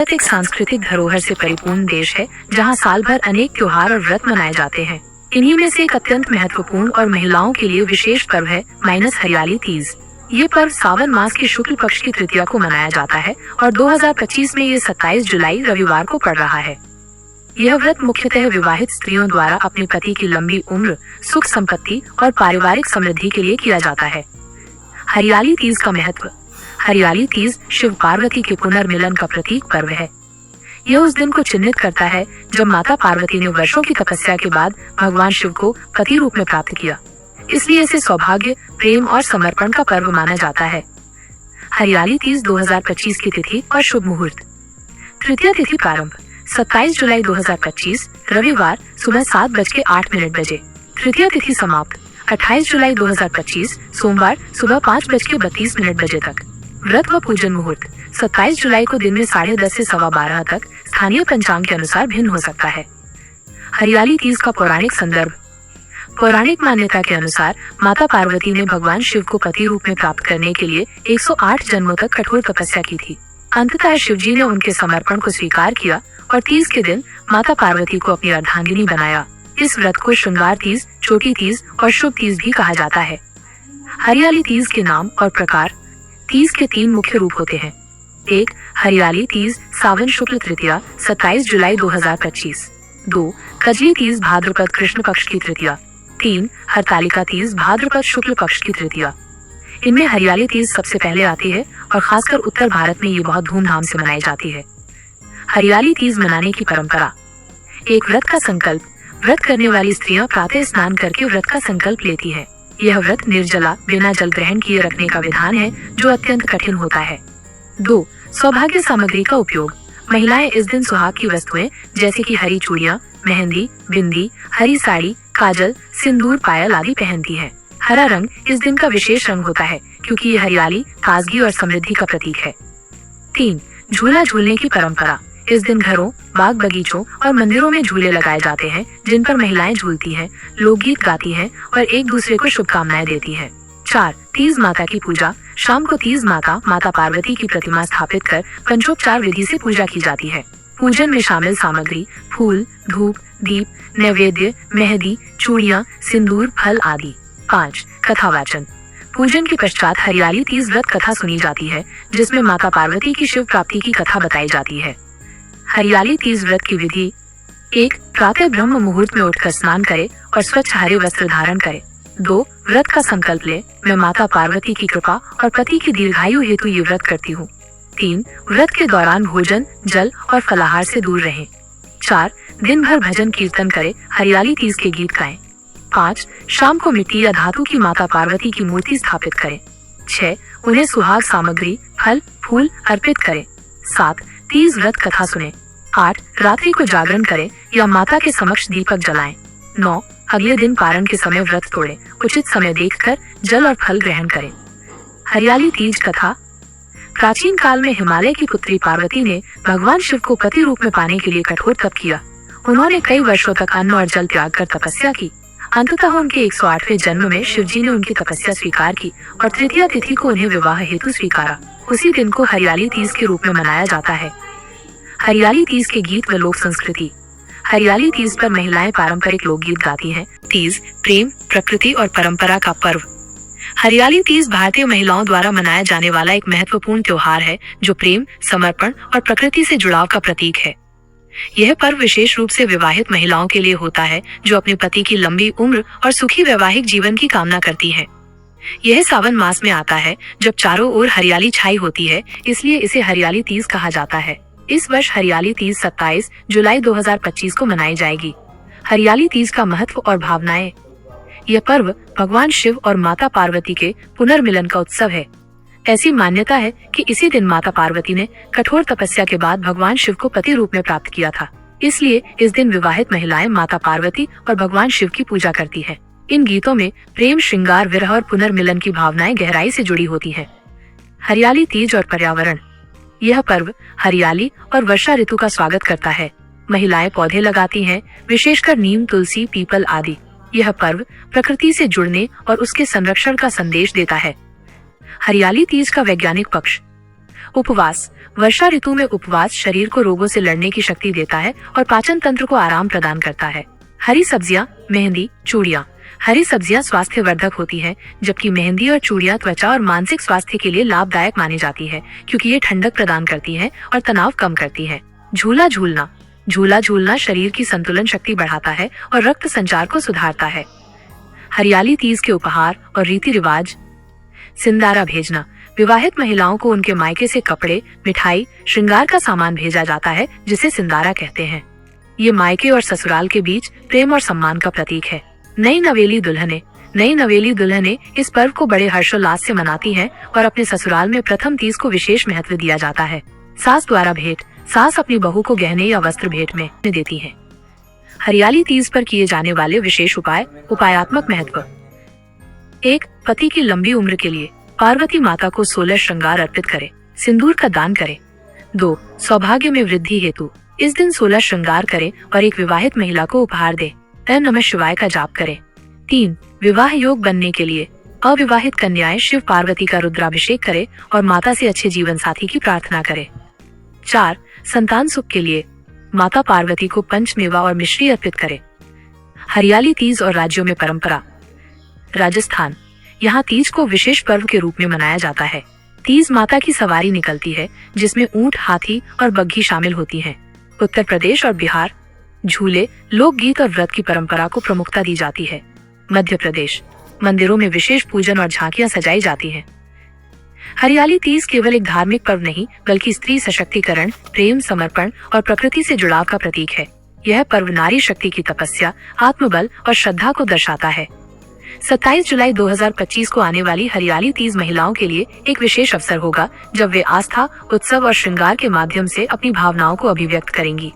भारत एक सांस्कृतिक धरोहर से परिपूर्ण देश है, जहां साल भर अनेक त्योहार और व्रत मनाए जाते हैं। इन्हीं में से एक अत्यंत महत्वपूर्ण और महिलाओं के लिए विशेष पर्व है हरियाली तीज। ये पर्व सावन मास की शुक्ल पक्ष की तृतीया को मनाया जाता है और 2025 में ये 27 जुलाई रविवार को पड़ रहा है। यह व्रत मुख्यतः विवाहित स्त्रियों द्वारा अपने पति की लंबी उम्र, सुख संपत्ति और पारिवारिक समृद्धि के लिए किया जाता है। हरियाली तीज का महत्व। हरियाली तीज शिव पार्वती के पुनर्मिलन का प्रतीक पर्व है। यह उस दिन को चिन्हित करता है जब माता पार्वती ने वर्षों की तपस्या के बाद भगवान शिव को पति रूप में प्राप्त किया। इसलिए इसे सौभाग्य, प्रेम और समर्पण का पर्व माना जाता है। हरियाली तीज 2025 की तिथि और शुभ मुहूर्त। तृतीया तिथि प्रारंभ 27 जुलाई 2025 रविवार सुबह 7:08 बजे। तृतीया तिथि समाप्त 28 जुलाई 2025 सोमवार सुबह 5:32 बजे तक। व्रत व पूजन मुहूर्त 27 जुलाई को दिन में 10:30 से 12:15 तक स्थानीय पंचांग के अनुसार भिन्न हो सकता है। हरियाली तीज का पौराणिक संदर्भ। पौराणिक मान्यता के अनुसार माता पार्वती ने भगवान शिव को पति रूप में प्राप्त करने के लिए 108 जन्मों तक कठोर तपस्या की थी। अंततः शिव जी ने उनके समर्पण को स्वीकार किया और तीज के दिन माता पार्वती को अपनी अर्धांगिनी बनाया। इस व्रत को श्रृंगार तीज, चोटी तीज और शुभ तीज भी कहा जाता है। हरियाली तीज के नाम और प्रकार। तीज के 3 मुख्य रूप होते हैं। 1. हरियाली तीज सावन शुक्ल तृतीया 27 जुलाई 2025। 2. कजली तीज भाद्रपद कृष्ण पक्ष की तृतीया। 3. हरतालिका तीज भाद्रपद शुक्ल पक्ष की तृतीया। इनमें हरियाली तीज सबसे पहले आती है और खासकर उत्तर भारत में ये बहुत धूमधाम से मनाई जाती है। हरियाली तीज मनाने की परंपरा। एक व्रत का संकल्प। व्रत करने वाली स्त्रियां प्रातः स्नान करके व्रत का संकल्प लेती हैं। यह व्रत निर्जला, बिना जल ग्रहण किए रखने का विधान है, जो अत्यंत कठिन होता है। 2. सौभाग्य सामग्री का उपयोग। महिलाएं इस दिन सुहाग की वस्तुएं जैसे कि हरी चूड़ियां, मेहंदी, बिंदी, हरी साड़ी, काजल, सिंदूर, पायल आदि पहनती हैं। हरा रंग इस दिन का विशेष रंग होता है क्योंकि ये हरियाली, ताजगी और समृद्धि का प्रतीक है। 3. झूला झूलने की परंपरा। इस दिन घरों, बाग बगीचों और मंदिरों में झूले लगाए जाते हैं, जिन पर महिलाएं झूलती हैं, लोकगीत गाती हैं और एक दूसरे को शुभकामनाएं देती हैं। 4. तीज माता की पूजा। शाम को तीज माता पार्वती की प्रतिमा स्थापित कर पंचोपचार विधि से पूजा की जाती है। पूजन में शामिल सामग्री फूल, धूप, दीप, नैवेद्य, मेहंदी, चूड़ियां, सिंदूर, फल आदि। 5. कथा वाचन। पूजन के पश्चात हरियाली तीज व्रत कथा सुनी जाती है, जिसमें माता पार्वती की शिव प्राप्ति की कथा बताई जाती है। हरियाली तीज व्रत की विधि। 1. प्रातः ब्रह्म मुहूर्त में उठकर स्नान करे और स्वच्छ हरे वस्त्र धारण करे। 2. व्रत का संकल्प ले, मैं माता पार्वती की कृपा और पति की दीर्घायु हेतु ये व्रत करती हूँ। 3. व्रत के दौरान भोजन, जल और फलाहार से दूर रहें। 4. दिन भर भजन कीर्तन करे, हरियाली तीज के गीत गाएं। 5. शाम को मिट्टी या धातु की माता पार्वती की मूर्ति स्थापित करें। 6. उन्हें सुहाग सामग्री, फल, फूल अर्पित करें। 7. तीज व्रत कथा सुने। 8. रात्रि को जागरण करें या माता के समक्ष दीपक जलाएं। 9. अगले दिन पारण के समय व्रत तोड़ें। उचित समय देखकर जल और फल ग्रहण करें। हरियाली तीज कथा। प्राचीन काल में हिमालय की पुत्री पार्वती ने भगवान शिव को पति रूप में पाने के लिए कठोर तप किया। उन्होंने कई वर्षों तक अन्न और जल त्याग कर तपस्या की। अंततः उनके 108वें जन्म में शिव जी ने उनकी तपस्या स्वीकार की और तृतीया तिथि को उन्हें विवाह हेतु स्वीकारा। उसी दिन को हरियाली तीज के रूप में मनाया जाता है। हरियाली तीज के गीत व लोक संस्कृति। हरियाली तीज पर महिलाएं पारंपरिक लोकगीत गाती हैं। तीज प्रेम, प्रकृति और परंपरा का पर्व। हरियाली तीज भारतीय महिलाओं द्वारा मनाया जाने वाला एक महत्वपूर्ण त्योहार है, जो प्रेम, समर्पण और प्रकृति से जुड़ाव का प्रतीक है। यह पर्व विशेष रूप से विवाहित महिलाओं के लिए होता है, जो अपने पति की लंबी उम्र और सुखी वैवाहिक जीवन की कामना करती हैं। यह सावन मास में आता है, जब चारों ओर हरियाली छाई होती है, इसलिए इसे हरियाली तीज कहा जाता है। इस वर्ष हरियाली तीज 27 जुलाई 2025 को मनाई जाएगी। हरियाली तीज का महत्व और भावनाएं। यह पर्व भगवान शिव और माता पार्वती के पुनर्मिलन का उत्सव है। ऐसी मान्यता है कि इसी दिन माता पार्वती ने कठोर तपस्या के बाद भगवान शिव को पति रूप में प्राप्त किया था। इसलिए इस दिन विवाहित महिलाएं माता पार्वती और भगवान शिव की पूजा करती हैं। इन गीतों में प्रेम, श्रृंगार, विरह और पुनर्मिलन की भावनाएं गहराई से जुड़ी होती हैं। हरियाली तीज और पर्यावरण। यह पर्व हरियाली और वर्षा ऋतु का स्वागत करता है। महिलाएं पौधे लगाती हैं, विशेषकर नीम, तुलसी, पीपल आदि। यह पर्व प्रकृति से जुड़ने और उसके संरक्षण का संदेश देता है। हरियाली तीज का वैज्ञानिक पक्ष। उपवास। वर्षा ऋतु में उपवास शरीर को रोगों से लड़ने की शक्ति देता है और पाचन तंत्र को आराम प्रदान करता है। हरी सब्जियां, मेहंदी, चूड़ियां। हरी सब्जियां स्वास्थ्यवर्धक होती है, जबकि मेहंदी और चूड़ियां त्वचा और मानसिक स्वास्थ्य के लिए लाभदायक मानी जाती है, क्योंकि ये ठंडक प्रदान करती है और तनाव कम करती है। झूला झूलना। झूला झूलना शरीर की संतुलन शक्ति बढ़ाता है और रक्त संचार को सुधारता है। हरियाली तीज के उपहार और रीति रिवाज। सिंदारा भेजना। विवाहित महिलाओं को उनके मायके से कपड़े, मिठाई, श्रृंगार का सामान भेजा जाता है, जिसे सिंदारा कहते हैं। ये मायके और ससुराल के बीच प्रेम और सम्मान का प्रतीक है। नई नवेली दुल्हने। नई नवेली दुल्हने इस पर्व को बड़े हर्षोल्लास से मनाती हैं और अपने ससुराल में प्रथम तीज को विशेष महत्व दिया जाता है। सास द्वारा भेंट। सास अपनी बहू को गहने या वस्त्र भेंट में देती है। हरियाली तीज पर किए जाने वाले विशेष उपाय। उपायात्मक महत्व। 1. पति की लंबी उम्र के लिए पार्वती माता को 16 श्रृंगार अर्पित करें। सिंदूर का दान करें। 2. सौभाग्य में वृद्धि हेतु इस दिन 16 श्रृंगार करें और एक विवाहित महिला को उपहार दें। ओम नमः शिवाय का जाप करें। 3. विवाह योग बनने के लिए अविवाहित कन्याएं शिव पार्वती का रुद्राभिषेक करें और माता से अच्छे जीवन साथी की प्रार्थना करें। 4. संतान सुख के लिए माता पार्वती को पंचमेवा और मिश्री अर्पित करें। हरियाली तीज और राज्यों में परंपरा। राजस्थान। यहाँ तीज को विशेष पर्व के रूप में मनाया जाता है। तीज माता की सवारी निकलती है, जिसमें ऊंट, हाथी और बग्घी शामिल होती हैं। उत्तर प्रदेश और बिहार। झूले, लोकगीत और व्रत की परंपरा को प्रमुखता दी जाती है। मध्य प्रदेश। मंदिरों में विशेष पूजन और झांकियां सजाई जाती हैं। हरियाली तीज केवल एक धार्मिक पर्व नहीं, बल्कि स्त्री सशक्तिकरण, प्रेम, समर्पण और प्रकृति से जुड़ाव का प्रतीक है। यह पर्व नारी शक्ति की तपस्या, आत्मबल और श्रद्धा को दर्शाता है। 27 जुलाई 2025 को आने वाली हरियाली तीज महिलाओं के लिए एक विशेष अवसर होगा, जब वे आस्था, उत्सव और श्रृंगार के माध्यम से अपनी भावनाओं को अभिव्यक्त करेंगी।